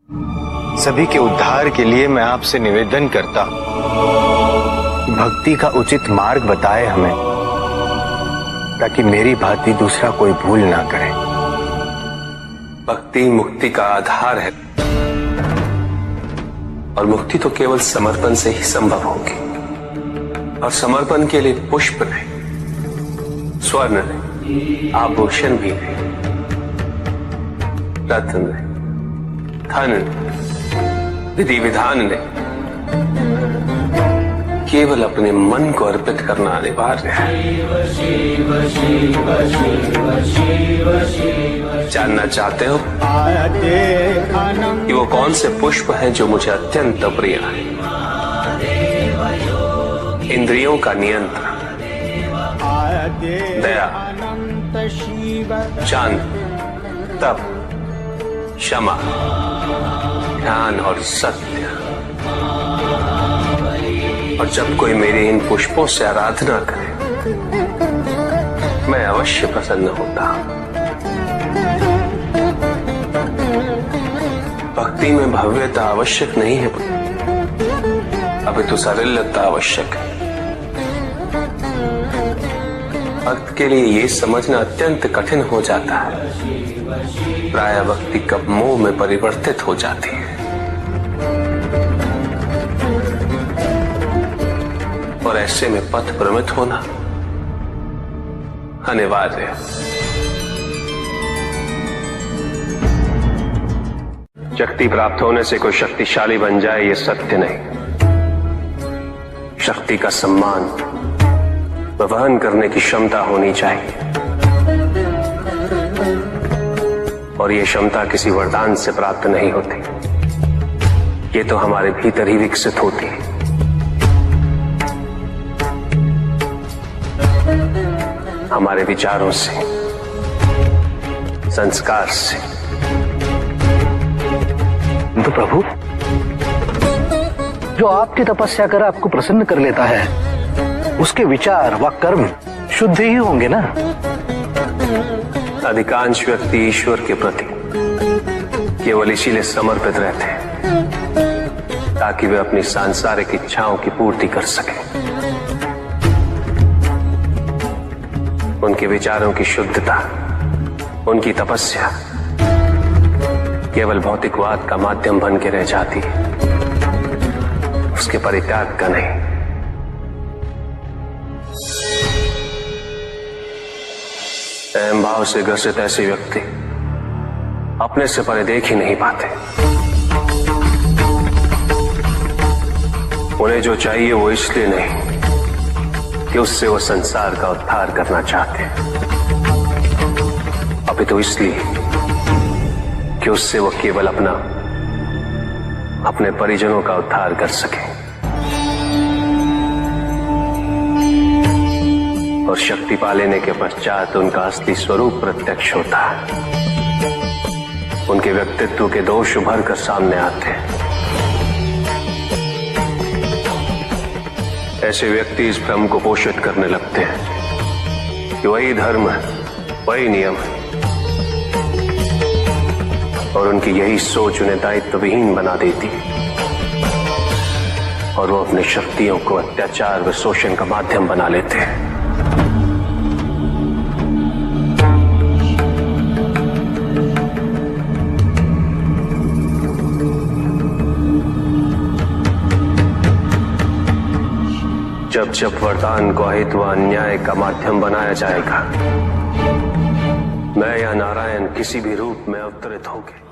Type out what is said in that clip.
सभी के उद्धार के लिए मैं आपसे निवेदन करता हूं, भक्ति का उचित मार्ग बताए हमें, ताकि मेरी भांति दूसरा कोई भूल ना करे। भक्ति मुक्ति का आधार है, और मुक्ति तो केवल समर्पण से ही संभव होगी। और समर्पण के लिए पुष्प नहीं, स्वर्ण नहीं, आभूषण भी नहीं, रत्न नहीं, धन नहीं, विधि विधान नहीं, केवल अपने मन को अर्पित करना अनिवार्य है। जानना चाहते हो कि वो कौन से पुष्प हैं जो मुझे अत्यंत प्रिय हैं? इंद्रियों का नियंत्रण, दया, शांति, तप, क्षमा, ध्यान और सत्य। और जब कोई मेरे इन पुष्पों से आराधना करे, मैं अवश्य प्रसन्न होता हूं। भक्ति में भव्यता आवश्यक नहीं है, अपितु सरलता आवश्यक है। भक्त के लिए ये समझना अत्यंत कठिन हो जाता है। प्रायः भक्ति कब मोह में परिवर्तित हो जाती है, और ऐसे में पथ भ्रमित होना अनिवार्य है। शक्ति प्राप्त होने से कोई शक्तिशाली बन जाए, ये सत्य नहीं। शक्ति का सम्मान व वहन करने की क्षमता होनी चाहिए, और ये क्षमता किसी वरदान से प्राप्त नहीं होती। ये तो हमारे भीतर ही विकसित होती है। हमारे विचारों से, संस्कार से। तो प्रभु, जो आपकी तपस्या कर आपको प्रसन्न कर लेता है, उसके विचार व कर्म शुद्ध ही होंगे ना? अधिकांश व्यक्ति ईश्वर के प्रति केवल इसीलिए समर्पित रहते हैं ताकि वे अपनी सांसारिक इच्छाओं की पूर्ति कर सकें। उनके विचारों की शुद्धता, उनकी तपस्या केवल भौतिकवाद का माध्यम बन के रह जाती है, उसके परित्याग का नहीं। अहम भाव से ग्रसित ऐसे व्यक्ति अपने से परे देख ही नहीं पाते। उन्हें जो चाहिए वो इसलिए नहीं कि उससे वो संसार का उद्धार करना चाहते हैं, अपितु इसलिए कि उससे वो केवल अपने परिजनों का उद्धार कर सके। और शक्ति पा लेने के पश्चात उनका असली स्वरूप प्रत्यक्ष होता है। उनके व्यक्तित्व के दोष उभर कर सामने आते हैं। ऐसे व्यक्ति इस भ्रम को पोषित करने लगते हैं कि वही धर्म है, वही नियम है, और उनकी यही सोच उन्हें दायित्व विहीन बना देती है, और वो अपनी शक्तियों को अत्याचार व शोषण का माध्यम बना लेते हैं। जब जब वरदान को अहित व अन्याय का माध्यम बनाया जाएगा, मैं या नारायण किसी भी रूप में अवतरित होंगे।